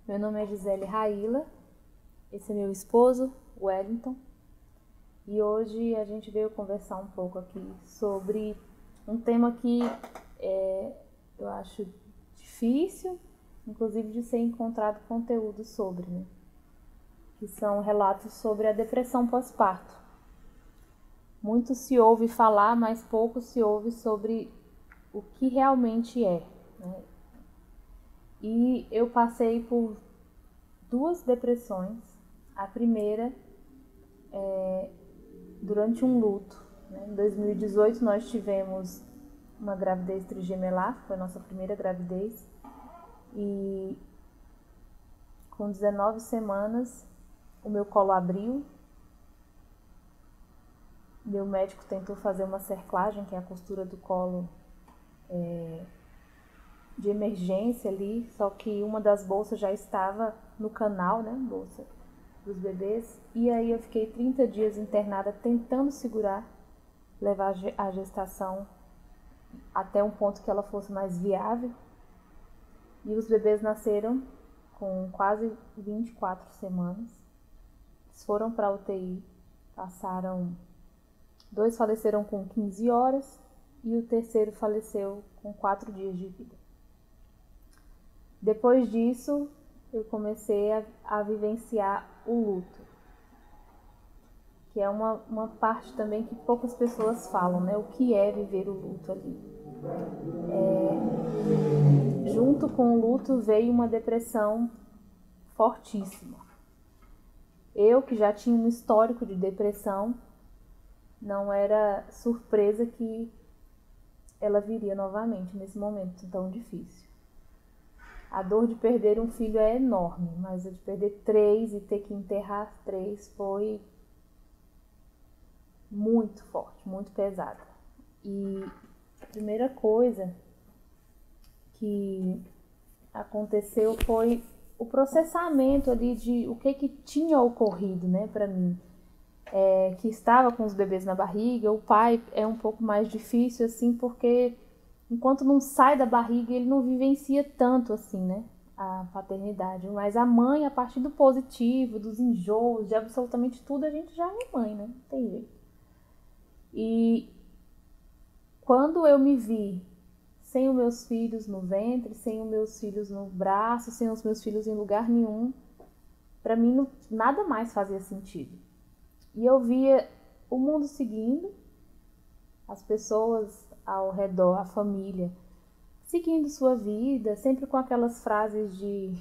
Meu nome é Gisele Raila, esse é meu esposo, Wellington, e hoje a gente veio conversar um pouco aqui sobre um tema que eu acho difícil, inclusive de ser encontrado conteúdo sobre, né? Que são relatos sobre a depressão pós-parto. Muito se ouve falar, mas pouco se ouve sobre o que realmente é, né? E eu passei por 2 depressões. A primeira durante um luto, né? Em 2018 nós tivemos uma gravidez trigemelar, foi a nossa primeira gravidez, e com 19 semanas o meu colo abriu. Meu médico tentou fazer uma cerclagem, que é a costura do colo de emergência ali, só que uma das bolsas já estava no canal, né, bolsa dos bebês, e aí eu fiquei 30 dias internada tentando segurar, levar a gestação até um ponto que ela fosse mais viável, e os bebês nasceram com quase 24 semanas, eles foram para a UTI, passaram, 2 faleceram com 15 horas, e o terceiro faleceu com 4 dias de vida. Depois disso, eu comecei a vivenciar o luto, que é uma parte também que poucas pessoas falam, né? O que é viver o luto ali. Junto com o luto veio uma depressão fortíssima. Eu, que já tinha um histórico de depressão, não era surpresa que ela viria novamente nesse momento tão difícil. A dor de perder um filho é enorme, mas a de perder 3 e ter que enterrar 3 foi muito forte, muito pesada. E a primeira coisa que aconteceu foi o processamento ali de o que tinha ocorrido, né, para mim. Que estava com os bebês na barriga, o pai é um pouco mais difícil, assim, porque enquanto não sai da barriga, ele não vivencia tanto, assim, né, a paternidade. Mas a mãe, a partir do positivo, dos enjoos, de absolutamente tudo, a gente já é mãe, né, não tem jeito. E quando eu me vi sem os meus filhos no ventre, sem os meus filhos no braço, sem os meus filhos em lugar nenhum, para mim nada mais fazia sentido. E eu via o mundo seguindo, as pessoas ao redor, a família, seguindo sua vida, sempre com aquelas frases de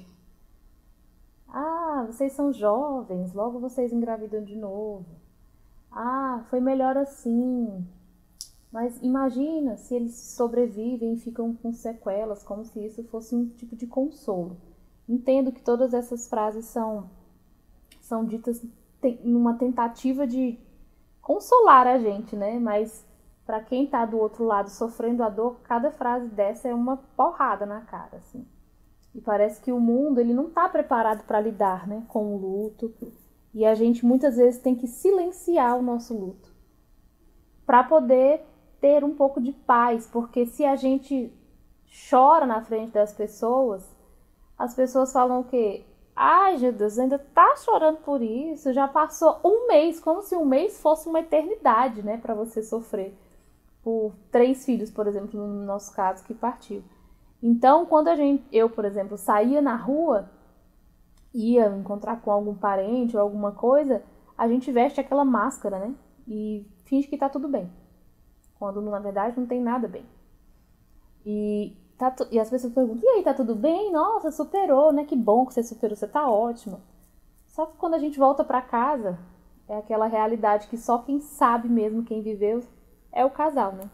vocês são jovens, logo vocês engravidam de novo. Foi melhor assim. Mas imagina se eles sobrevivem e ficam com sequelas, como se isso fosse um tipo de consolo. Entendo que todas essas frases são ditas numa tentativa de consolar a gente, né? Mas para quem está do outro lado sofrendo a dor, cada frase dessa é uma porrada na cara, assim. E parece que o mundo ele não está preparado para lidar, né, com o luto. E a gente muitas vezes tem que silenciar o nosso luto para poder ter um pouco de paz, porque se a gente chora na frente das pessoas, as pessoas falam o quê? Ai, meu Deus, ainda tá chorando por isso, já passou um mês, como se um mês fosse uma eternidade, né, para você sofrer por 3 filhos, por exemplo, no nosso caso, que partiu. Então, quando eu, por exemplo, saía na rua, ia encontrar com algum parente ou alguma coisa, a gente veste aquela máscara, né, e finge que tá tudo bem, quando na verdade não tem nada bem. E as pessoas perguntam, e aí, tá tudo bem? Nossa, superou, né? Que bom que você superou, você tá ótima. Só que quando a gente volta pra casa, é aquela realidade que só quem sabe mesmo, quem viveu, é o casal, né?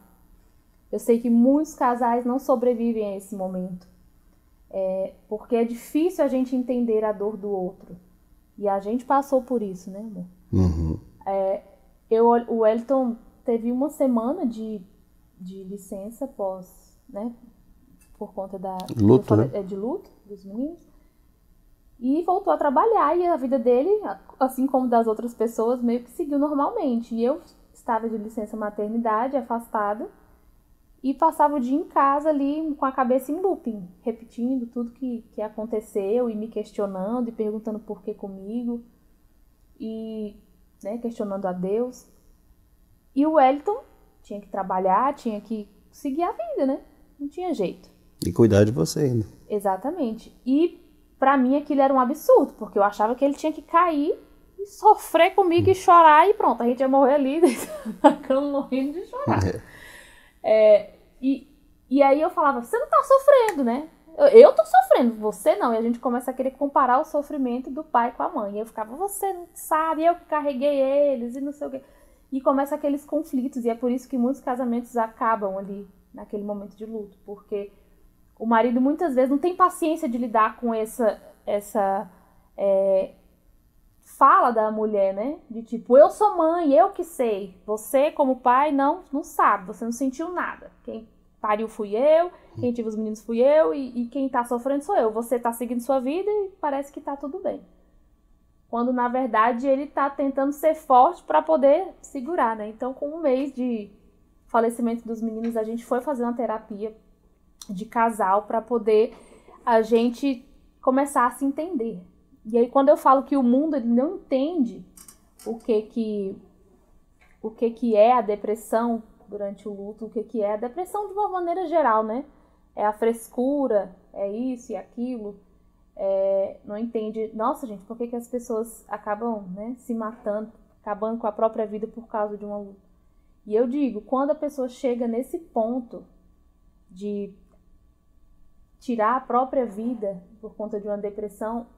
Eu sei que muitos casais não sobrevivem a esse momento. Porque é difícil a gente entender a dor do outro. E a gente passou por isso, né, amor? Uhum. O Wellington teve uma semana de licença pós, né? Por conta Luto, né? de luto dos meninos. E voltou a trabalhar e a vida dele, assim como das outras pessoas, meio que seguiu normalmente. E eu estava de licença maternidade, afastada. e passava o dia em casa ali com a cabeça em looping, repetindo tudo que aconteceu e me questionando e perguntando por que comigo e, né, questionando a Deus. E o Wellington tinha que trabalhar, tinha que seguir a vida, né? Não tinha jeito. E cuidar de você ainda. Exatamente. E pra mim aquilo era um absurdo, porque eu achava que ele tinha que cair e sofrer comigo e chorar e pronto, a gente ia morrer ali na cama morrendo de chorar. E aí eu falava, você não tá sofrendo, né? Eu tô sofrendo, você não. E a gente começa a querer comparar o sofrimento do pai com a mãe. E eu ficava, você não sabe, eu que carreguei eles e não sei o quê. E começa aqueles conflitos, e é por isso que muitos casamentos acabam ali, naquele momento de luto. Porque o marido muitas vezes não tem paciência de lidar com essa fala da mulher, né? De tipo, eu sou mãe, eu que sei. Você, como pai, não sabe, você não sentiu nada. Quem pariu fui eu, quem tive os meninos fui eu, e quem tá sofrendo sou eu. Você tá seguindo sua vida e parece que tá tudo bem. Quando, na verdade, ele tá tentando ser forte para poder segurar, né? Então, com um mês de falecimento dos meninos, a gente foi fazer uma terapia de casal para poder a gente começar a se entender. E aí, quando eu falo que o mundo ele não entende o que é a depressão durante o luto, o que é a depressão de uma maneira geral, né? É a frescura, é isso e aquilo. Não entende, nossa gente, por que as pessoas acabam, né, se matando, acabando com a própria vida por causa de uma luta? E eu digo, quando a pessoa chega nesse ponto de tirar a própria vida por conta de uma depressão,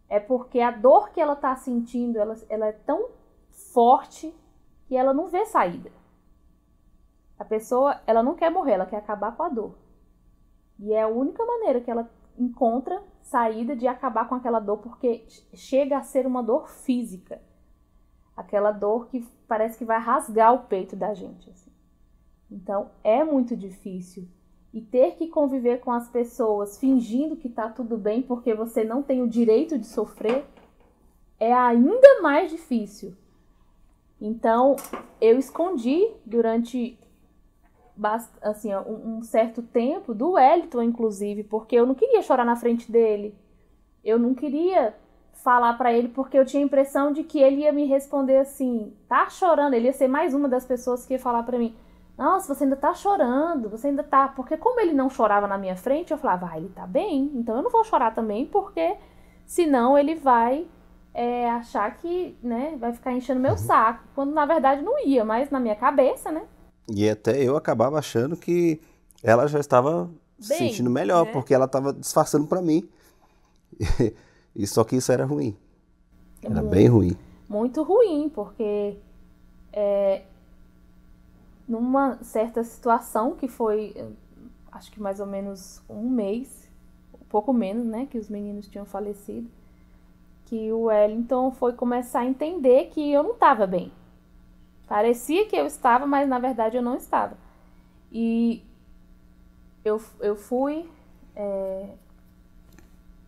é porque a dor que ela está sentindo, ela é tão forte que ela não vê saída. A pessoa, ela não quer morrer, ela quer acabar com a dor. E é a única maneira que ela encontra saída de acabar com aquela dor, porque chega a ser uma dor física. Aquela dor que parece que vai rasgar o peito da gente, assim. Então, é muito difícil. E ter que conviver com as pessoas fingindo que tá tudo bem porque você não tem o direito de sofrer é ainda mais difícil. Então, eu escondi durante assim, um certo tempo do Wellington, inclusive, porque eu não queria chorar na frente dele. Eu não queria falar pra ele porque eu tinha a impressão de que ele ia me responder assim, tá chorando. Ele ia ser mais uma das pessoas que ia falar pra mim, nossa, você ainda tá chorando, você ainda tá... Porque como ele não chorava na minha frente, eu falava, ele tá bem, então eu não vou chorar também, porque senão ele vai achar que, né, vai ficar enchendo meu saco. Quando na verdade não ia, mas na minha cabeça, né? E até eu acabava achando que ela já estava se Bem, sentindo melhor, né? porque ela estava disfarçando pra mim. E só que isso era ruim. Era bem ruim. Muito ruim, porque numa certa situação que foi, acho que mais ou menos um mês, um pouco menos, né, que os meninos tinham falecido, que o Wellington foi começar a entender que eu não estava bem. Parecia que eu estava, mas na verdade eu não estava. E eu fui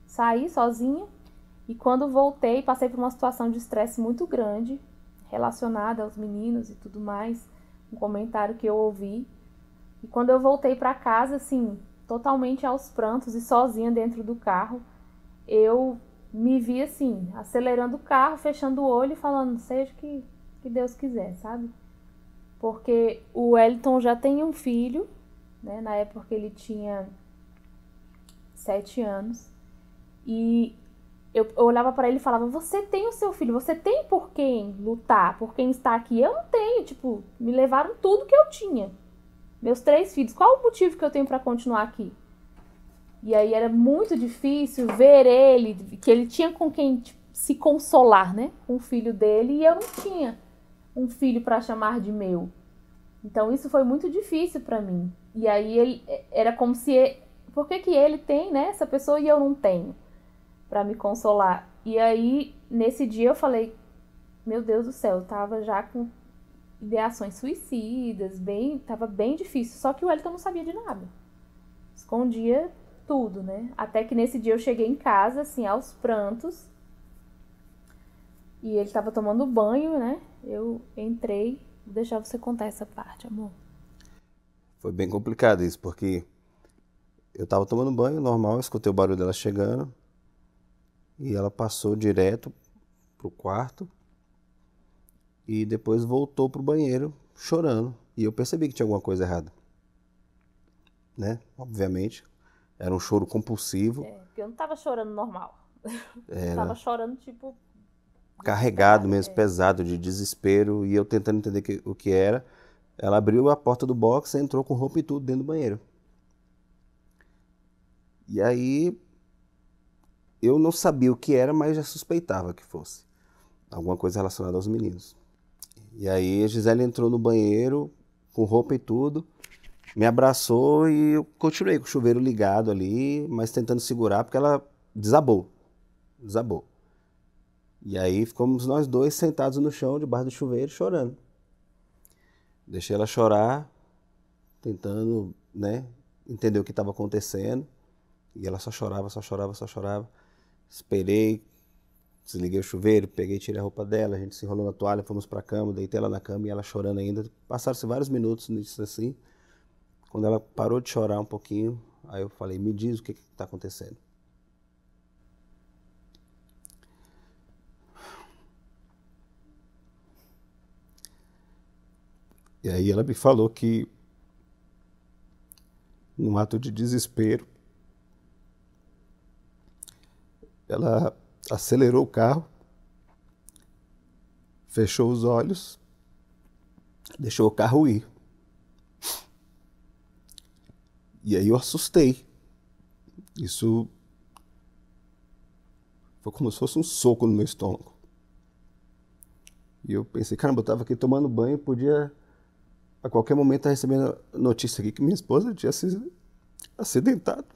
sair sozinha, e quando voltei, passei por uma situação de estresse muito grande, relacionada aos meninos e tudo mais, um comentário que eu ouvi. E quando eu voltei para casa, assim, totalmente aos prantos e sozinha dentro do carro, eu me vi assim, acelerando o carro, fechando o olho e falando, seja que Deus quiser, sabe? Porque o Wellington já tem um filho, né? Na época ele tinha 7 anos. E eu olhava para ele e falava, você tem o seu filho, você tem por quem lutar, por quem estar aqui. Eu não tenho, tipo, me levaram tudo que eu tinha. Meus 3 filhos, qual o motivo que eu tenho para continuar aqui? E aí era muito difícil ver ele, que ele tinha com quem se consolar, né? Com o filho dele, e eu não tinha um filho para chamar de meu. Então isso foi muito difícil para mim. E aí ele era como se... Por que ele tem, né, essa pessoa e eu não tenho? Para me consolar. E aí, nesse dia eu falei, meu Deus do céu, eu tava já com ideações suicidas, tava bem difícil. Só que o Wellington não sabia de nada. Escondia tudo, né? Até que nesse dia eu cheguei em casa, assim, aos prantos. E ele tava tomando banho, né? Eu entrei. Vou deixar você contar essa parte, amor. Foi bem complicado isso, porque eu tava tomando banho normal, escutei o barulho dela chegando e ela passou direto pro quarto e depois voltou pro banheiro chorando. E eu percebi que tinha alguma coisa errada, né? Obviamente, era um choro compulsivo. Porque eu não tava chorando normal. Eu tava Era chorando, tipo, carregado desesperada. mesmo, pesado, de desespero, e eu tentando entender o que era. Ela abriu a porta do box, entrou com roupa e tudo dentro do banheiro. E aí eu não sabia o que era, mas já suspeitava que fosse alguma coisa relacionada aos meninos. E aí a Gisele entrou no banheiro com roupa e tudo, me abraçou e eu continuei com o chuveiro ligado ali, mas tentando segurar porque ela desabou. E aí ficamos nós dois sentados no chão, debaixo do chuveiro, chorando. Deixei ela chorar, tentando, né, entender o que estava acontecendo. E ela só chorava, só chorava, só chorava. Esperei, desliguei o chuveiro, peguei, tirei a roupa dela, a gente se enrolou na toalha, fomos pra cama, deitei ela na cama e ela chorando ainda. Passaram-se vários minutos nisso assim. Quando ela parou de chorar um pouquinho, aí eu falei, me diz o que está acontecendo. E aí ela me falou que, num ato de desespero, ela acelerou o carro, fechou os olhos, deixou o carro ir. E aí eu assustei. Isso foi como se fosse um soco no meu estômago. E eu pensei, caramba, eu estava aqui tomando banho, podia a qualquer momento estar recebendo a notícia aqui que minha esposa tinha se acidentado.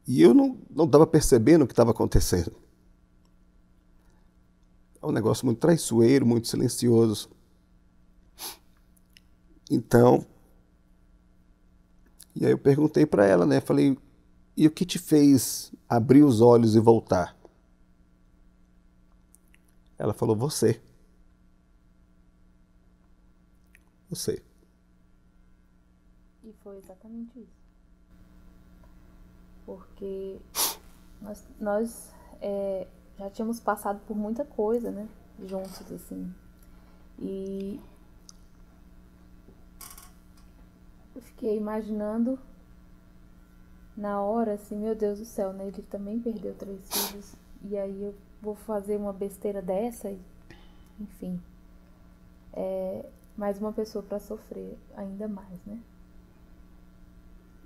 E eu não estava percebendo o que estava acontecendo. É um negócio muito traiçoeiro, muito silencioso. Então, e aí eu perguntei para ela, né? Falei, e o que te fez abrir os olhos e voltar? Ela falou, você. Você. E foi exatamente isso. Porque nós já tínhamos passado por muita coisa, né? Juntos, assim. E eu fiquei imaginando na hora, assim, meu Deus do céu, né? Ele também perdeu 3 filhos. E aí eu vou fazer uma besteira dessa e, enfim. Mais uma pessoa pra sofrer ainda mais, né?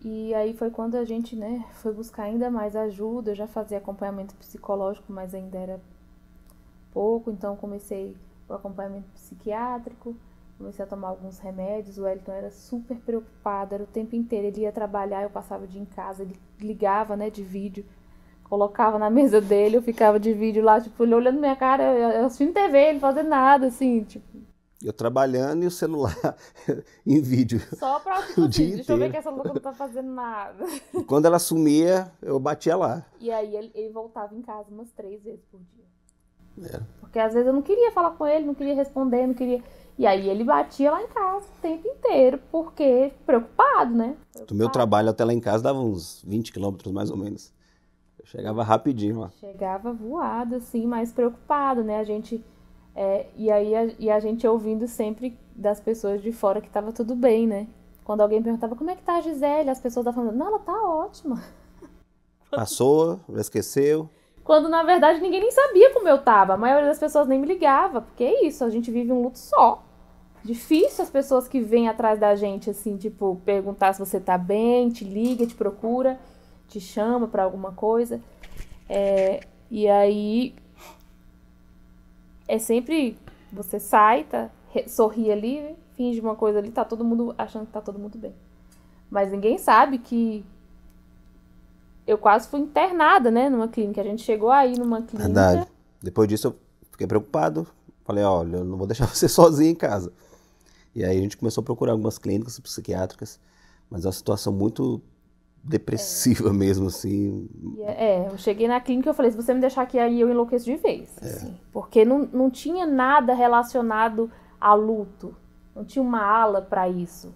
E aí foi quando a gente, né, foi buscar ainda mais ajuda. Eu já fazia acompanhamento psicológico, mas ainda era pouco. Então comecei o acompanhamento psiquiátrico, comecei a tomar alguns remédios. O Wellington era super preocupado, era o tempo inteiro. Ele ia trabalhar, eu passava o dia em casa, ele ligava, né, de vídeo, colocava na mesa dele, eu ficava de vídeo lá, tipo, ele olhando minha cara, eu assistindo TV, ele fazendo nada, assim, tipo... Eu trabalhando e o celular em vídeo. Só pra, tipo assim, deixa inteiro. eu ver que essa louca não tá fazendo nada. E quando ela sumia, eu batia lá. E aí ele voltava em casa umas 3 vezes por dia. É. Porque às vezes eu não queria falar com ele, não queria responder, não queria... E aí ele batia lá em casa o tempo inteiro, porque preocupado, né? Do meu trabalho até lá em casa dava uns 20 quilômetros mais ou menos. Eu chegava rapidinho lá. Chegava voado, assim, mas preocupado, né? A gente... E a gente ouvindo sempre das pessoas de fora que tava tudo bem, né? Quando alguém perguntava como é que tá a Gisele, as pessoas estavam falando, não, ela tá ótima. Passou, já esqueceu. Quando na verdade ninguém nem sabia como eu tava. A maioria das pessoas nem me ligava, porque é isso, a gente vive um luto só. Difícil as pessoas que vêm atrás da gente, assim, tipo, perguntar se você tá bem, te liga, te procura, te chama pra alguma coisa. E aí... É sempre, você sai, sorri ali, finge uma coisa ali, tá todo mundo achando que tá todo mundo bem. Mas ninguém sabe que eu quase fui internada, né, numa clínica. A gente chegou aí numa clínica. Verdade. Depois disso eu fiquei preocupado. Falei, olha, eu não vou deixar você sozinho em casa. E aí a gente começou a procurar algumas clínicas psiquiátricas, mas é uma situação muito depressiva mesmo, assim. Eu cheguei na clínica e eu falei, se você me deixar aqui, aí eu enlouqueço de vez. Assim, porque não tinha nada relacionado a luto. Não tinha uma ala para isso.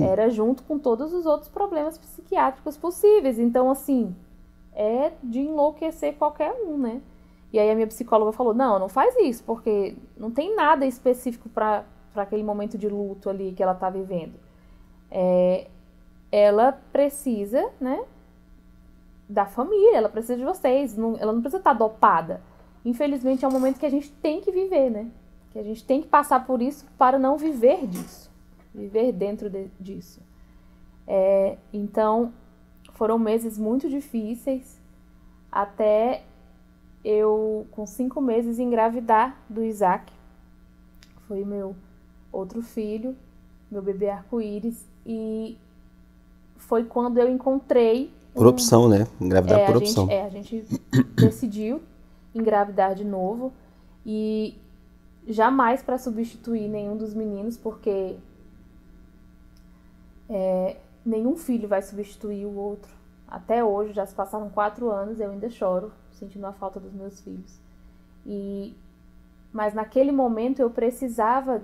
Era junto com todos os outros problemas psiquiátricos possíveis. Então, assim, é de enlouquecer qualquer um, né? E aí a minha psicóloga falou, não faz isso, porque não tem nada específico para aquele momento de luto ali que ela tá vivendo. Ela precisa, né, da família, ela precisa de vocês, ela não precisa estar dopada. Infelizmente é um momento que a gente tem que viver, né? Que a gente tem que passar por isso para não viver disso. Viver dentro disso. Então, foram meses muito difíceis, até eu, com 5 meses, engravidar do Isaac. Foi meu outro filho, meu bebê arco-íris, e foi quando eu encontrei... Por opção, né? Engravidar por opção. A gente decidiu engravidar de novo, e jamais para substituir nenhum dos meninos, porque nenhum filho vai substituir o outro. Até hoje, já se passaram 4 anos, eu ainda choro, sentindo a falta dos meus filhos. Mas naquele momento eu precisava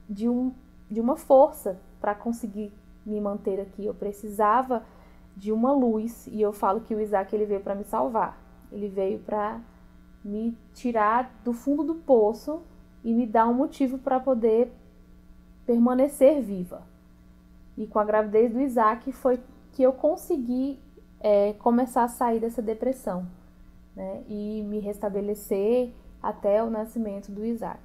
de uma força para conseguir me manter aqui. Eu precisava de uma luz, e eu falo que o Isaac, ele veio para me salvar. Ele veio para me tirar do fundo do poço e me dar um motivo para poder permanecer viva. E com a gravidez do Isaac foi que eu consegui começar a sair dessa depressão, né? E me restabelecer até o nascimento do Isaac.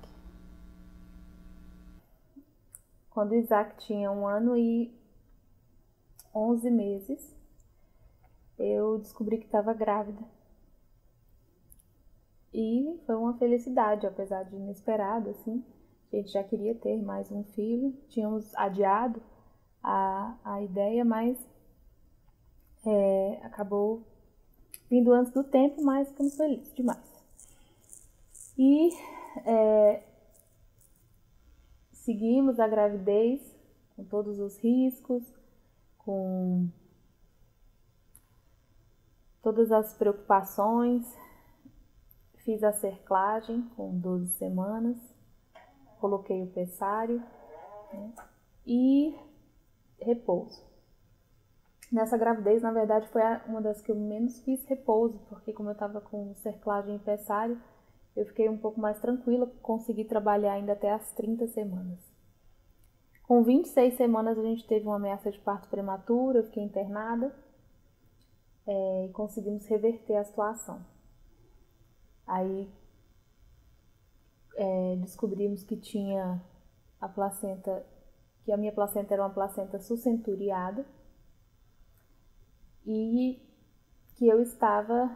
Quando o Isaac tinha 1 ano e 11 meses, eu descobri que estava grávida. E foi uma felicidade, apesar de inesperado, assim. A gente já queria ter mais um filho, tínhamos adiado a ideia, mas acabou vindo antes do tempo, mas ficamos felizes demais. E seguimos a gravidez com todos os riscos, com todas as preocupações. Fiz a cerclagem com 12 semanas, coloquei o pessário, né, e repouso. Nessa gravidez, na verdade, foi uma das que eu menos fiz repouso, porque como eu estava com cerclagem e pessário, eu fiquei um pouco mais tranquila, consegui trabalhar ainda até as 30 semanas. Com 26 semanas a gente teve uma ameaça de parto prematuro, eu fiquei internada, e conseguimos reverter a situação. Aí descobrimos que tinha a placenta, que a minha placenta era uma placenta suscenturiada e que eu estava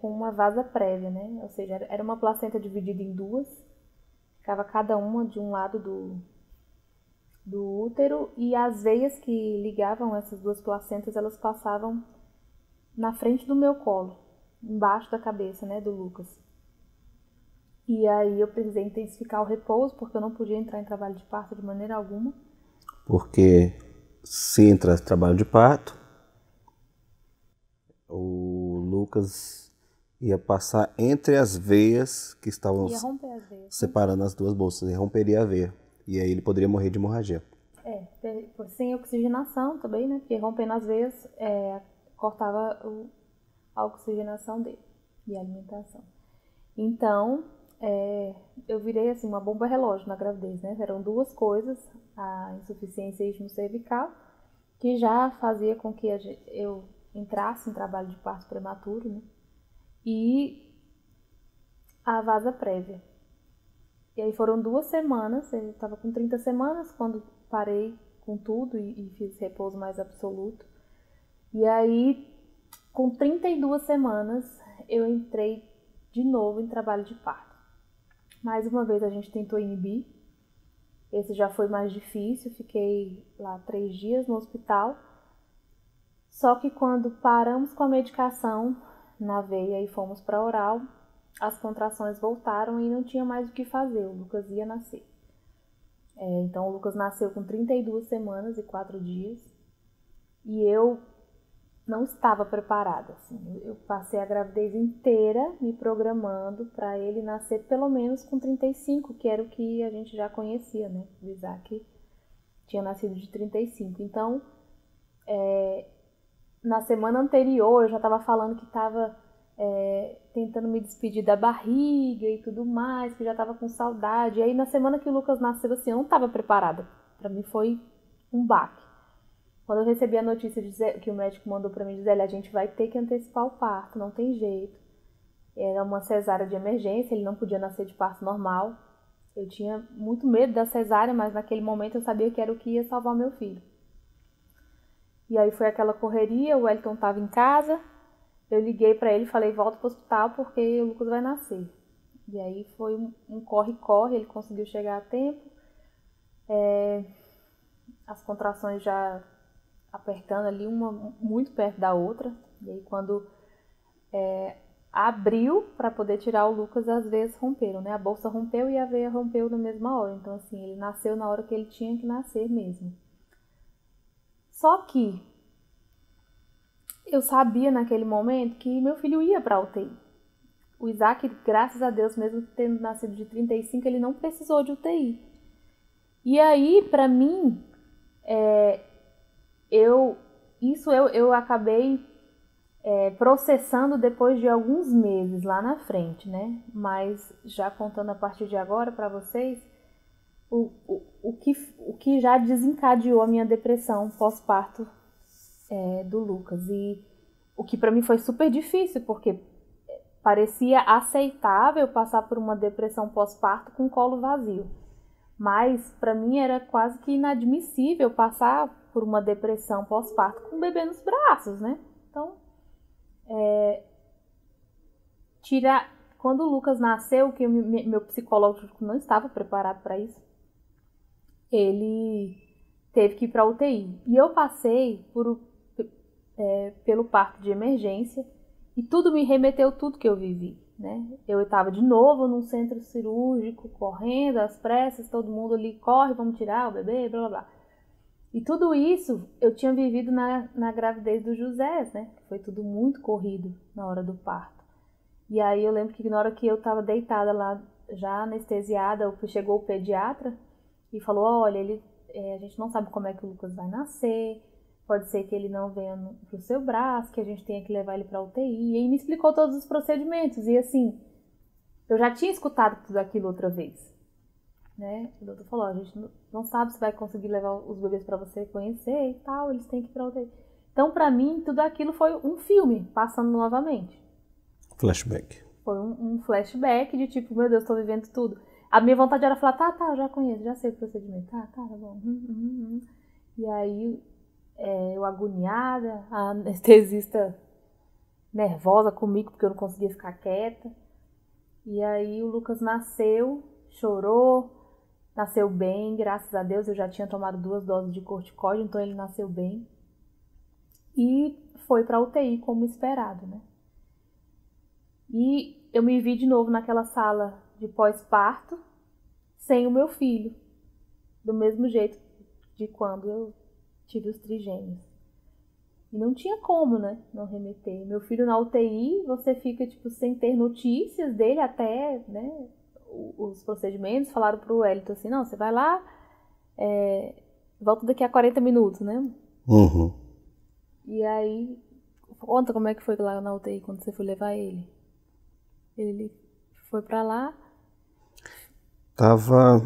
com uma vasa prévia, né? Ou seja, era uma placenta dividida em 2, ficava cada uma de um lado do útero, e as veias que ligavam essas 2 placentas, elas passavam na frente do meu colo, embaixo da cabeça, né, do Lucas. E aí eu precisei intensificar o repouso, porque eu não podia entrar em trabalho de parto de maneira alguma. Porque se entra em trabalho de parto, o Lucas ia passar entre as veias que estavam separando as 2 bolsas, e romperia a veia. E aí ele poderia morrer de hemorragia. Sem oxigenação também, né? Porque rompendo as veias cortava a oxigenação dele e a alimentação. Então, eu virei assim uma bomba relógio na gravidez, né? Eram 2 coisas, a insuficiência ítmio-cervical, que já fazia com que eu entrasse em trabalho de parto prematuro, né? E a vasa prévia. E aí foram 2 semanas, eu estava com 30 semanas quando parei com tudo e fiz repouso mais absoluto. E aí, com 32 semanas, eu entrei de novo em trabalho de parto. Mais uma vez a gente tentou inibir. Esse já foi mais difícil, fiquei lá 3 dias no hospital. Só que quando paramos com a medicação na veia e fomos para oral, as contrações voltaram e não tinha mais o que fazer, o Lucas ia nascer. Então o Lucas nasceu com 32 semanas e 4 dias e eu não estava preparada. Assim. Eu passei a gravidez inteira me programando para ele nascer pelo menos com 35, que era o que a gente já conhecia, né? O Isaac tinha nascido de 35. Então, na semana anterior eu já estava falando que estava tentando me despedir da barriga e tudo mais, que já estava com saudade. E aí na semana que o Lucas nasceu, assim, eu não estava preparada. Para mim foi um baque. Quando eu recebi a notícia que o médico mandou para mim, dizer, a gente vai ter que antecipar o parto, não tem jeito. Era uma cesárea de emergência, ele não podia nascer de parto normal. Eu tinha muito medo da cesárea, mas naquele momento eu sabia que era o que ia salvar meu filho. E aí foi aquela correria, o Wellington estava em casa, eu liguei para ele e falei, volta pro hospital porque o Lucas vai nascer. E aí foi um corre-corre, ele conseguiu chegar a tempo. As contrações já apertando ali, uma muito perto da outra. E aí quando abriu para poder tirar o Lucas, as veias romperam, né? A bolsa rompeu e a veia rompeu na mesma hora. Então, assim, ele nasceu na hora que ele tinha que nascer mesmo. Só que eu sabia naquele momento que meu filho ia para a UTI. O Isaac, graças a Deus, mesmo tendo nascido de 35, ele não precisou de UTI. E aí, para mim, eu acabei processando depois de alguns meses lá na frente, né? Mas já contando a partir de agora para vocês, o que já desencadeou a minha depressão pós-parto do Lucas. E o que para mim foi super difícil, porque parecia aceitável passar por uma depressão pós-parto com colo vazio. Mas para mim era quase que inadmissível passar por uma depressão pós-parto com o bebê nos braços, né? Então, quando o Lucas nasceu, que meu psicológico não estava preparado para isso, ele teve que ir para a UTI. E eu passei pelo parto de emergência e tudo me remeteu tudo que eu vivi, né? Eu estava de novo num centro cirúrgico, correndo às pressas, todo mundo ali corre, vamos tirar o bebê, blá blá blá. E tudo isso eu tinha vivido na gravidez do José, né? Foi tudo muito corrido na hora do parto. E aí eu lembro que na hora que eu estava deitada lá, já anestesiada, chegou o pediatra e falou, olha, a gente não sabe como é que o Lucas vai nascer, pode ser que ele não venha pro seu braço, que a gente tenha que levar ele pra UTI. E aí me explicou todos os procedimentos. E assim, eu já tinha escutado tudo aquilo outra vez, né? O doutor falou, a gente não sabe se vai conseguir levar os bebês pra você conhecer e tal, eles têm que ir pra UTI. Então, pra mim, tudo aquilo foi um filme, passando novamente. Flashback. Foi um flashback de tipo, meu Deus, tô vivendo tudo. A minha vontade era falar, tá, eu já conheço, já sei o procedimento. Tá bom. E aí, eu agoniada, a anestesista nervosa comigo porque eu não conseguia ficar quieta. E aí o Lucas nasceu, chorou, nasceu bem, graças a Deus. Eu já tinha tomado 2 doses de corticóide, então ele nasceu bem. E foi pra UTI como esperado, né? E eu me vi de novo naquela sala de pós-parto, sem o meu filho, do mesmo jeito de quando eu tive os trigêmeos. E não tinha como, né, não remeter. Meu filho na UTI, você fica, tipo, sem ter notícias dele até, né, os procedimentos. Falaram pro Wellington assim, não, você vai lá, volta daqui a 40 minutos, né? Uhum. E aí, conta como é que foi lá na UTI quando você foi levar ele. Ele foi pra lá. Tava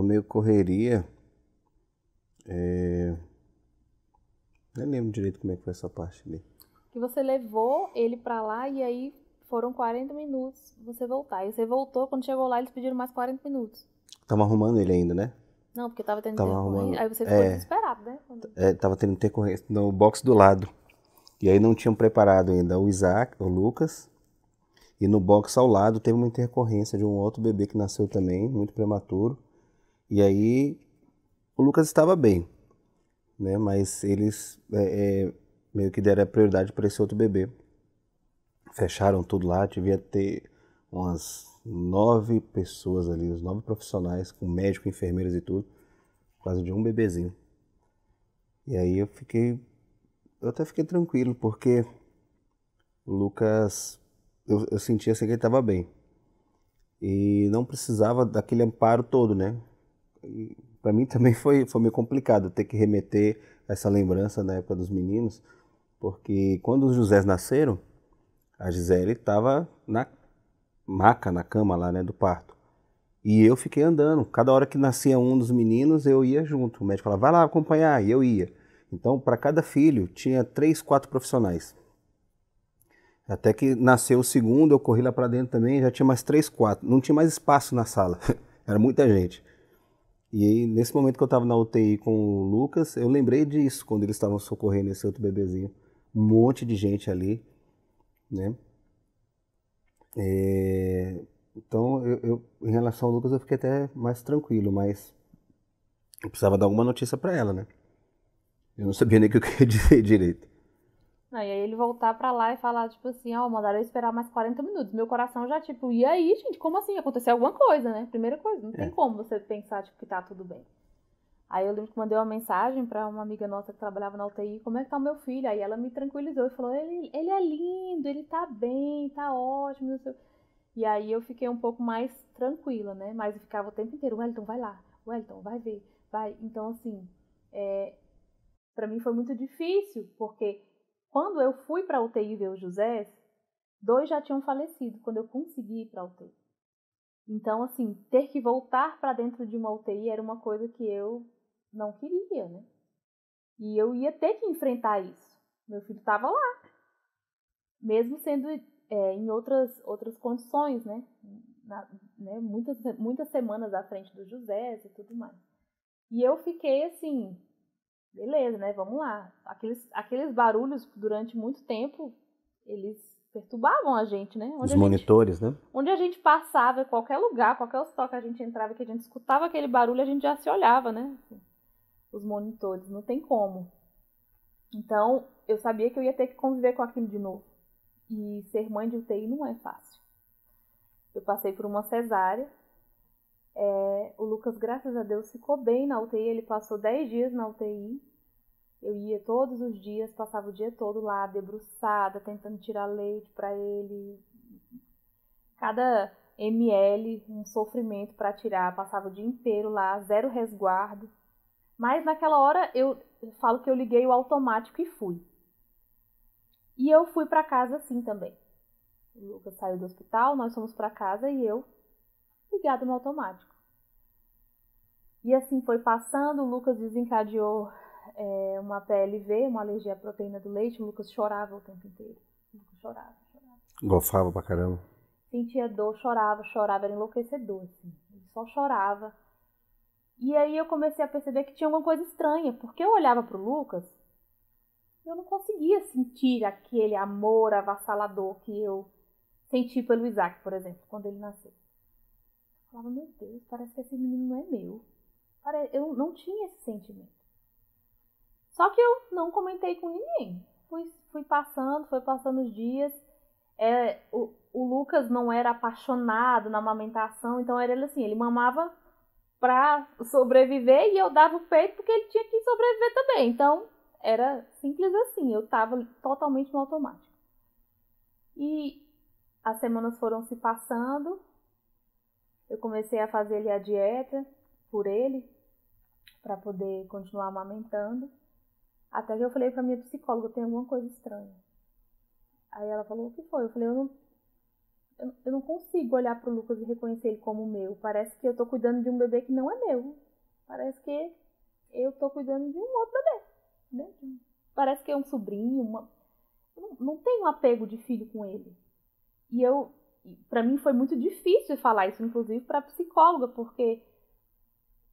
meio correria. Nem lembro direito como é que foi essa parte ali. Que você levou ele pra lá e aí foram 40 minutos você voltar. E você voltou, quando chegou lá eles pediram mais 40 minutos. Tava arrumando ele ainda, né? Não, porque tava tendo Tava intercorrência. arrumando. Aí você ficou desesperado, né? Tava tendo intercorrência no box do lado. E aí não tinham preparado ainda o Isaac, o Lucas. E no box ao lado teve uma intercorrência de um outro bebê que nasceu também, muito prematuro. E aí o Lucas estava bem, né? Mas eles meio que deram a prioridade para esse outro bebê. Fecharam tudo lá, devia ter umas 9 pessoas ali, os 9 profissionais, com médico, enfermeiras e tudo, por causa de um bebezinho. E aí eu até fiquei tranquilo, porque o Lucas, eu sentia assim que ele estava bem. E não precisava daquele amparo todo, né? Para mim também foi meio complicado ter que remeter essa lembrança na época dos meninos, porque quando os Josés nasceram, a Gisele estava na maca, na cama lá, né, do parto. E eu fiquei andando. Cada hora que nascia um dos meninos, eu ia junto. O médico falava, vai lá acompanhar, e eu ia. Então, para cada filho, tinha 3, 4 profissionais. Até que nasceu o segundo, eu corri lá para dentro também, já tinha mais 3, 4. Não tinha mais espaço na sala. Era muita gente. E aí, nesse momento que eu estava na UTI com o Lucas, eu lembrei disso, quando eles estavam socorrendo esse outro bebezinho. Um monte de gente ali, né? Então, em relação ao Lucas, eu fiquei até mais tranquilo, mas eu precisava dar alguma notícia para ela, né? Eu não sabia nem o que eu queria dizer direito. Não, e aí ele voltar pra lá e falar, tipo assim, ó, mandaram eu esperar mais 40 minutos. Meu coração já, tipo, e aí, gente, como assim? Aconteceu alguma coisa, né? Primeira coisa, não tem como você pensar, tipo, que tá tudo bem. Aí eu lembro que mandei uma mensagem pra uma amiga nossa que trabalhava na UTI, como é que tá o meu filho? Aí ela me tranquilizou e falou, ele é lindo, ele tá bem, tá ótimo, não sei. E aí eu fiquei um pouco mais tranquila, né? Mas eu ficava o tempo inteiro, Wellington, vai lá, Wellington, vai ver, vai. Então, assim, pra mim foi muito difícil, porque quando eu fui pra UTI ver o José, 2 já tinham falecido quando eu consegui ir pra UTI. Então, assim, ter que voltar pra dentro de uma UTI era uma coisa que eu não queria, né? E eu ia ter que enfrentar isso. Meu filho estava lá, mesmo sendo em outras condições, né? Muitas semanas à frente do José e tudo mais. E eu fiquei assim, beleza, né? Vamos lá. Aqueles barulhos durante muito tempo, eles perturbavam a gente, né? Os monitores, né? Onde a gente passava, qualquer lugar, qualquer hospital que a gente entrava, que a gente escutava aquele barulho, a gente já se olhava, né? Assim, os monitores, não tem como. Então, eu sabia que eu ia ter que conviver com aquilo de novo. E ser mãe de UTI não é fácil. Eu passei por uma cesárea. O Lucas, graças a Deus, ficou bem na UTI. Ele passou 10 dias na UTI. Eu ia todos os dias, passava o dia todo lá, debruçada, tentando tirar leite para ele. Cada ml, um sofrimento para tirar. Passava o dia inteiro lá, 0 resguardo. Mas naquela hora eu falo que eu liguei o automático e fui. E eu fui para casa assim também. O Lucas saiu do hospital, nós fomos para casa e eu ligado no automático. E assim foi passando, o Lucas desencadeou uma PLV, uma alergia à proteína do leite. O Lucas chorava o tempo inteiro. O Lucas chorava. Gofava pra caramba. Sentia dor, chorava, era enlouquecedor, assim. Ele só chorava. E aí eu comecei a perceber que tinha alguma coisa estranha, porque eu olhava pro Lucas, eu não conseguia sentir aquele amor avassalador que eu senti pelo Isaac, por exemplo, quando ele nasceu. Eu falava, meu Deus, parece que esse menino não é meu. Eu não tinha esse sentimento. Só que eu não comentei com ninguém. Foi passando os dias. O Lucas não era apaixonado na amamentação, então era ele assim, ele mamava pra sobreviver e eu dava o peito porque ele tinha que sobreviver também. Então, era simples assim, eu tava totalmente no automático. E as semanas foram se passando, eu comecei a fazer a dieta por ele, para poder continuar amamentando. Até que eu falei pra minha psicóloga, tem alguma coisa estranha. Aí ela falou, o que foi? Eu falei, eu não consigo olhar pro Lucas e reconhecer ele como meu. Parece que eu tô cuidando de um bebê que não é meu. Parece que eu tô cuidando de um outro bebê. Né? Parece que é um sobrinho. Eu não tenho apego de filho com ele. E pra mim foi muito difícil falar isso, inclusive pra psicóloga, porque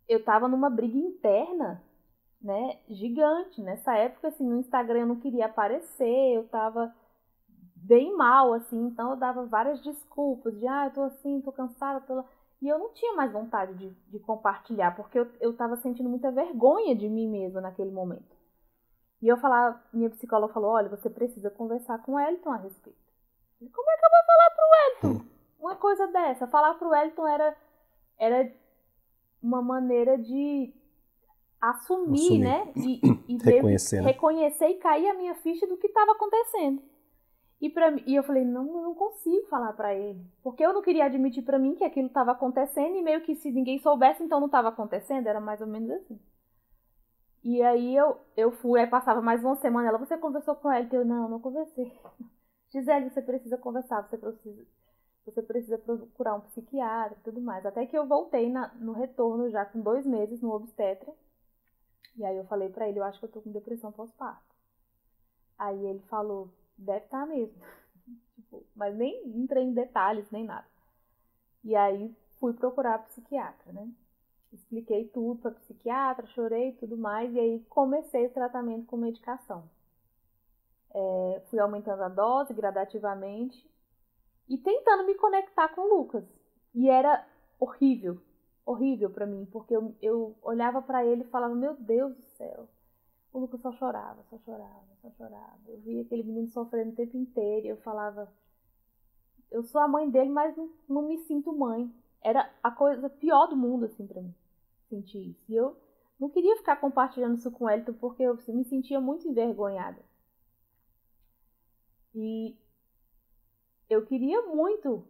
eu tava numa briga interna, né, gigante. Nessa época, assim, no Instagram eu não queria aparecer, eu tava bem mal, assim, então eu dava várias desculpas de, eu tô assim, tô cansada, e eu não tinha mais vontade de compartilhar, porque eu tava sentindo muita vergonha de mim mesma naquele momento. E eu falava, minha psicóloga falou, olha, você precisa conversar com o Wellington a respeito. E como é que eu vou falar pro Wellington uma coisa dessa? Falar pro Wellington era uma maneira de assumir, né? E reconhecer, né? Reconhecer e cair a minha ficha do que estava acontecendo. E eu falei, não, eu não consigo falar pra ele. Porque eu não queria admitir pra mim que aquilo tava acontecendo e meio que se ninguém soubesse, então não tava acontecendo. Era mais ou menos assim. E aí eu fui, aí passava mais uma semana. Ela, você conversou com ela? Eu, não conversei. Gisele, você precisa conversar, você precisa procurar um psiquiatra e tudo mais. Até que eu voltei no retorno já com 2 meses no obstetra. E aí eu falei pra ele, eu acho que eu tô com depressão pós-parto. Aí ele falou, deve estar mesmo. Tipo, mas nem entrei em detalhes, nem nada. E aí fui procurar psiquiatra, né? Expliquei tudo pra psiquiatra, chorei e tudo mais. E aí comecei o tratamento com medicação. Fui aumentando a dose gradativamente e tentando me conectar com o Lucas. E era horrível, horrível pra mim, porque eu olhava pra ele e falava, meu Deus do céu, o Lucas só chorava, só chorava, só chorava. Eu via aquele menino sofrendo o tempo inteiro e eu falava, eu sou a mãe dele, mas não me sinto mãe. Era a coisa pior do mundo, assim, pra mim, sentir isso. E eu não queria ficar compartilhando isso com o Elton, porque eu me sentia muito envergonhada. E eu queria muito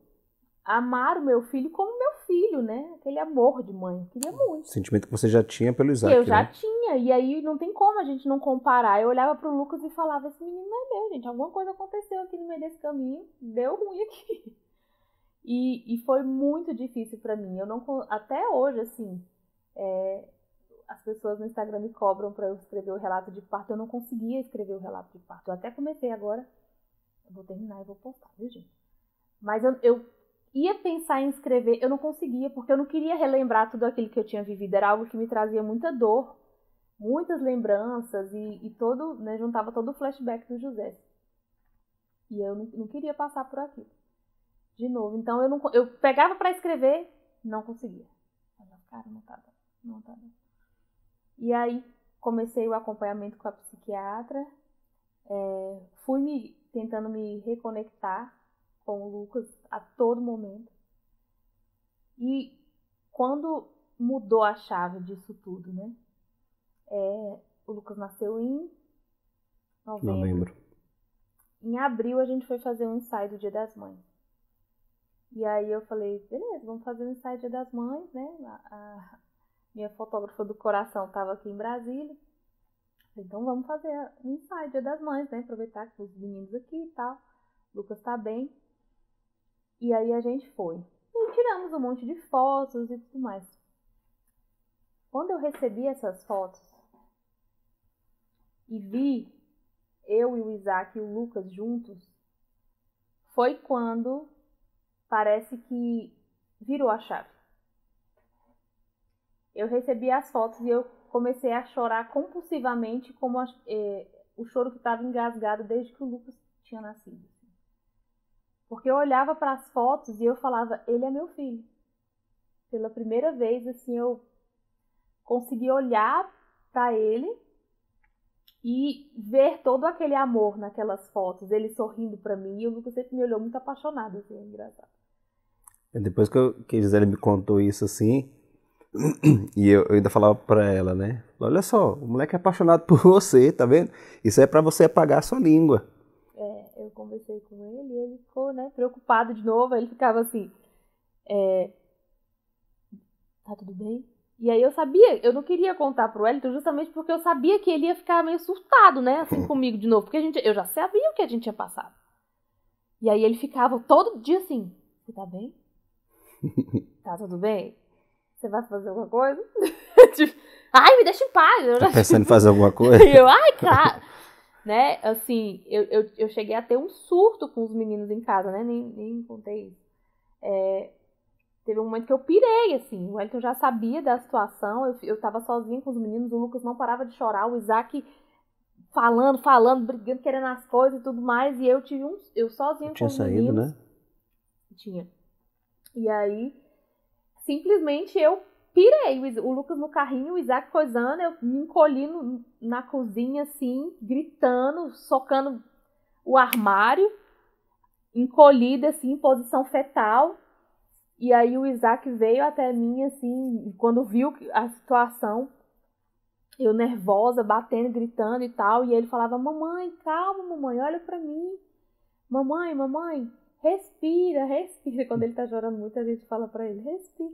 amar o meu filho como meu filho, né? Aquele amor de mãe. Eu queria muito. Sentimento que você já tinha pelo Isaac, eu já né? tinha. E aí não tem como a gente não comparar. Eu olhava pro Lucas e falava, esse menino não é meu, gente. Alguma coisa aconteceu aqui no meio desse caminho. Deu ruim aqui. E foi muito difícil pra mim. Eu não, até hoje, assim, as pessoas no Instagram me cobram pra eu escrever o relato de parto. Eu não conseguia escrever o relato de parto. Eu até comecei agora. Eu vou terminar e vou postar, viu, gente? Mas eu ia pensar em escrever, eu não conseguia, porque eu não queria relembrar tudo aquilo que eu tinha vivido. Era algo que me trazia muita dor, muitas lembranças e todo, né, juntava todo o flashback do José. E eu não queria passar por aquilo de novo. Então eu pegava para escrever, não conseguia. Cara, não tá dando. E aí comecei o acompanhamento com a psiquiatra, fui tentando me reconectar com o Lucas a todo momento. E quando mudou a chave disso tudo, né? O Lucas nasceu em novembro. Em abril a gente foi fazer um ensaio do Dia das Mães. E aí eu falei, beleza, vamos fazer um ensaio do Dia das Mães, né? A minha fotógrafa do coração estava aqui em Brasília. Então vamos fazer um ensaio do Dia das Mães, né? Aproveitar que os meninos aqui e tal. O Lucas tá bem. E aí a gente foi. E tiramos um monte de fotos e tudo mais. Quando eu recebi essas fotos e vi eu e o Isaac e o Lucas juntos, foi quando parece que virou a chave. Eu recebi as fotos e eu comecei a chorar compulsivamente, como o choro que estava engasgado desde que o Lucas tinha nascido. Porque eu olhava para as fotos e eu falava, ele é meu filho. Pela primeira vez, assim, eu consegui olhar para ele e ver todo aquele amor naquelas fotos, ele sorrindo para mim, e o Lucas sempre me olhou muito apaixonado, assim, é engraçado. Depois que a Gisele me contou isso assim, e eu ainda falava para ela, né? Olha só, o moleque é apaixonado por você, tá vendo? Isso é para você apagar a sua língua. Eu conversei com ele e ele ficou, né, preocupado de novo. Ele ficava assim, tá tudo bem? E aí eu não queria contar pro Wellington justamente porque eu sabia que ele ia ficar meio surtado, né, assim, comigo de novo. Porque eu já sabia o que a gente tinha passado. E aí ele ficava todo dia assim, você tá bem? Tá tudo bem? Você vai fazer alguma coisa? Tipo, ai, me deixa em paz. Tá pensando em fazer alguma coisa? E eu, ai, cara. Né, assim, eu cheguei a ter um surto com os meninos em casa, né, nem contei isso. Teve um momento que eu pirei, assim, o Elton já sabia da situação, eu tava sozinha com os meninos, o Lucas não parava de chorar, o Isaac falando, brigando, querendo as coisas e tudo mais, e eu sozinha com os meninos. Tinha saído, né? Tinha. E aí, simplesmente eu pirei, o Lucas no carrinho, o Isaac coisando, eu me encolhi na cozinha, assim, gritando, socando o armário, encolhida, assim, em posição fetal. E aí o Isaac veio até mim, assim, quando viu a situação, eu nervosa, batendo, gritando e tal, e ele falava, mamãe, calma, mamãe, olha pra mim. mamãe, mamãe, respira, respira. Quando ele tá chorando muito, a gente fala pra ele, respira.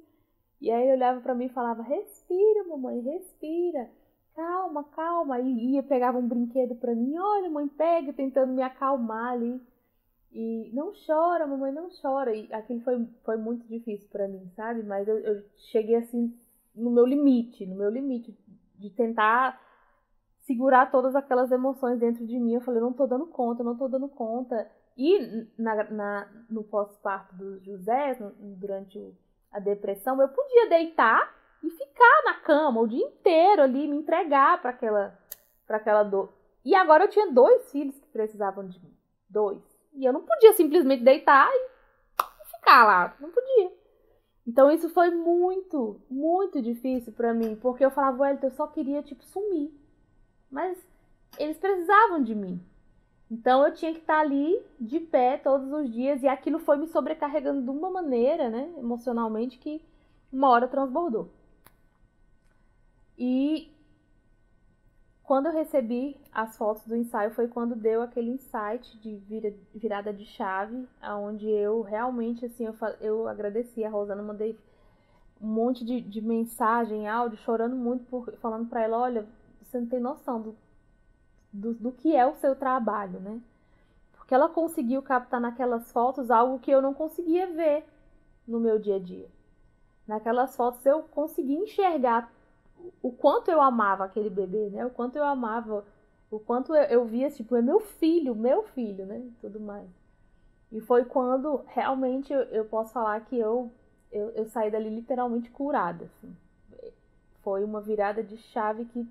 E aí ele olhava pra mim e falava, respira, mamãe, respira. Calma, calma. E ia, pegava um brinquedo pra mim, olha, mãe, pega, tentando me acalmar ali. E não chora, mamãe, não chora. E aquilo foi muito difícil pra mim, sabe? Mas eu cheguei assim no meu limite de tentar segurar todas aquelas emoções dentro de mim. Eu falei, não tô dando conta, não tô dando conta. E no pós-parto do José, durante a depressão, eu podia deitar e ficar na cama o dia inteiro ali, me entregar para aquela dor. E agora eu tinha 2 filhos que precisavam de mim. 2. E eu não podia simplesmente deitar e ficar lá. Não podia. Então isso foi muito, muito difícil pra mim. Porque eu falava, Wellington, eu só queria, tipo, sumir. Mas eles precisavam de mim. Então eu tinha que estar ali, de pé, todos os dias. E aquilo foi me sobrecarregando de uma maneira, né, emocionalmente, que uma hora transbordou. E quando eu recebi as fotos do ensaio foi quando deu aquele insight de virada de chave, onde eu realmente, assim, eu agradeci a Rosana, mandei um monte de mensagem, áudio, chorando muito, falando pra ela, olha, você não tem noção do que é o seu trabalho, né? Porque ela conseguiu captar naquelas fotos algo que eu não conseguia ver no meu dia a dia. Naquelas fotos eu consegui enxergar o quanto eu amava aquele bebê, né? O quanto eu amava, o quanto eu via, tipo, é meu filho, né? Tudo mais. E foi quando realmente eu posso falar que eu saí dali literalmente curada, assim. Foi uma virada de chave que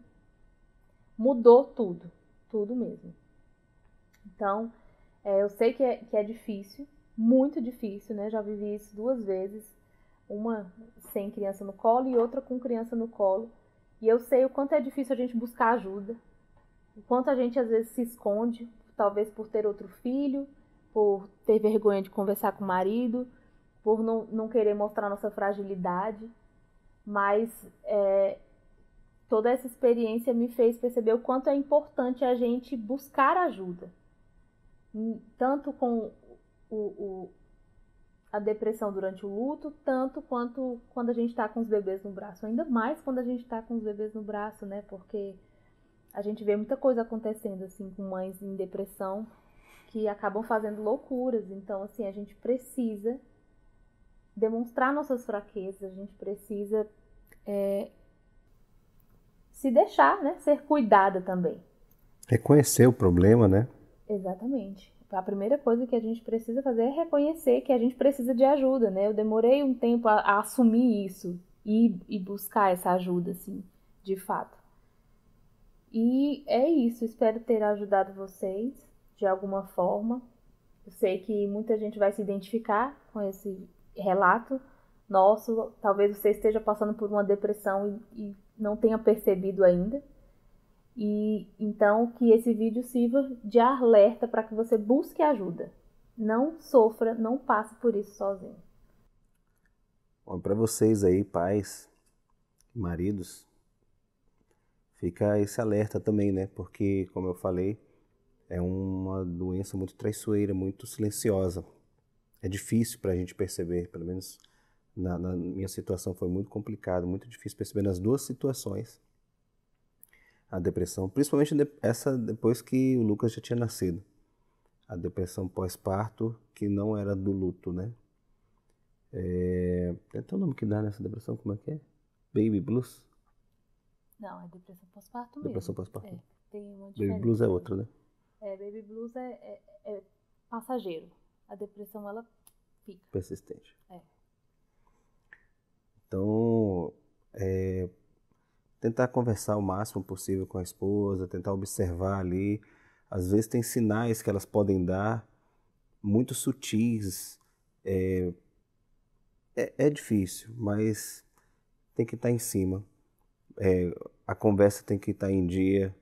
mudou tudo mesmo. Então, eu sei que é difícil, muito difícil, né? Já vivi isso 2 vezes, uma sem criança no colo e outra com criança no colo. E eu sei o quanto é difícil a gente buscar ajuda, o quanto a gente às vezes se esconde, talvez por ter outro filho, por ter vergonha de conversar com o marido, por não querer mostrar nossa fragilidade. Mas toda essa experiência me fez perceber o quanto é importante a gente buscar ajuda. Tanto com a depressão durante o luto, tanto quanto quando a gente está com os bebês no braço. Ainda mais quando a gente está com os bebês no braço, né? Porque a gente vê muita coisa acontecendo, assim, com mães em depressão que acabam fazendo loucuras. Então, assim, a gente precisa demonstrar nossas fraquezas, a gente precisa se deixar, né? Ser cuidada também. Reconhecer o problema, né? Exatamente. A primeira coisa que a gente precisa fazer é reconhecer que a gente precisa de ajuda, né? Eu demorei um tempo a assumir isso e buscar essa ajuda, assim, de fato. E é isso, espero ter ajudado vocês de alguma forma. Eu sei que muita gente vai se identificar com esse relato nosso. Talvez você esteja passando por uma depressão e não tenha percebido ainda. E então que esse vídeo sirva de alerta para que você busque ajuda. Não sofra, não passe por isso sozinho. Bom, para vocês aí, pais, maridos, fica esse alerta também, né? Porque, como eu falei, é uma doença muito traiçoeira, muito silenciosa. É difícil para a gente perceber, pelo menos na minha situação foi muito complicado, muito difícil perceber nas 2 situações a depressão, principalmente essa depois que o Lucas já tinha nascido. A depressão pós-parto, que não era do luto, né? Tem até o nome que dá nessa depressão, como é que é? Baby Blues? Não, é depressão pós-parto mesmo. Depressão pós-parto. Tem uma Baby Blues é outra, né? Baby Blues é passageiro. A depressão, ela fica. Persistente. Então, tentar conversar o máximo possível com a esposa, tentar observar ali. Às vezes tem sinais que elas podem dar, muito sutis. É difícil, mas tem que estar em cima. A conversa tem que estar em dia.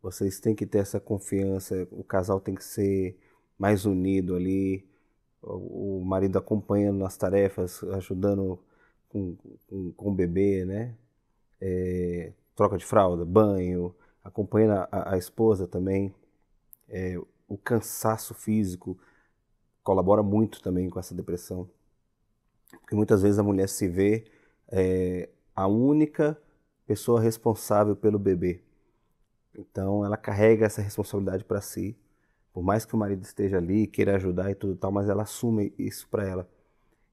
Vocês têm que ter essa confiança. O casal tem que ser mais unido ali. O marido acompanhando nas tarefas, ajudando com o bebê, né? Troca de fralda, banho, acompanhando a esposa também. o cansaço físico colabora muito também com essa depressão. Porque muitas vezes a mulher se vê a única pessoa responsável pelo bebê. Então ela carrega essa responsabilidade para si. Por mais que o marido esteja ali, queira ajudar e tudo tal, mas ela assume isso para ela.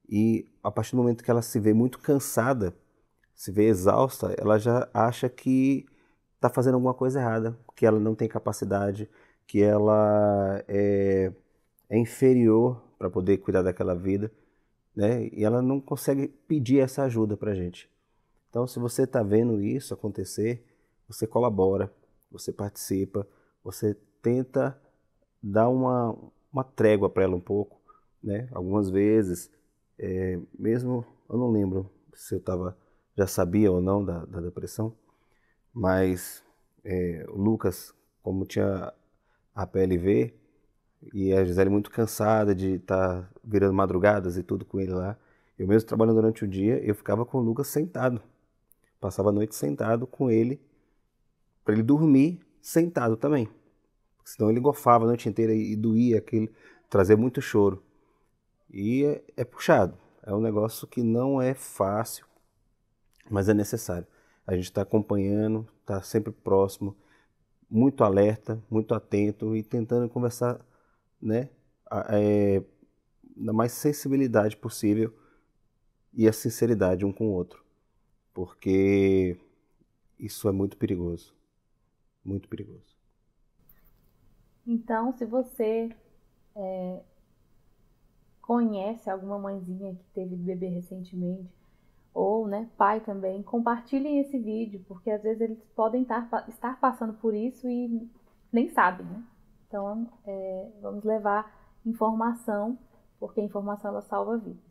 E a partir do momento que ela se vê muito cansada, se vê exausta, ela já acha que está fazendo alguma coisa errada, que ela não tem capacidade, que ela é inferior para poder cuidar daquela vida, né? E ela não consegue pedir essa ajuda para a gente. Então, se você está vendo isso acontecer, você colabora, você participa, você tenta dar uma trégua para ela um pouco, né? Algumas vezes, mesmo, eu não lembro se eu já sabia ou não da depressão, mas o Lucas, como tinha a PLV, e a Gisele muito cansada de estar virando madrugadas e tudo com ele lá, eu mesmo trabalhando durante o dia, eu ficava com o Lucas sentado, passava a noite sentado com ele, para ele dormir sentado também. Senão ele gofava a noite inteira e doía, trazia muito choro. E é puxado, é um negócio que não é fácil, mas é necessário. A gente está acompanhando, está sempre próximo, muito alerta, muito atento e tentando conversar, né, da mais sensibilidade possível e a sinceridade um com o outro, porque isso é muito perigoso, muito perigoso. Então, se você conhece alguma mãezinha que teve bebê recentemente, ou né, pai também, compartilhem esse vídeo, porque às vezes eles podem estar passando por isso e nem sabem, né? Então, vamos levar informação, porque a informação ela salva vidas.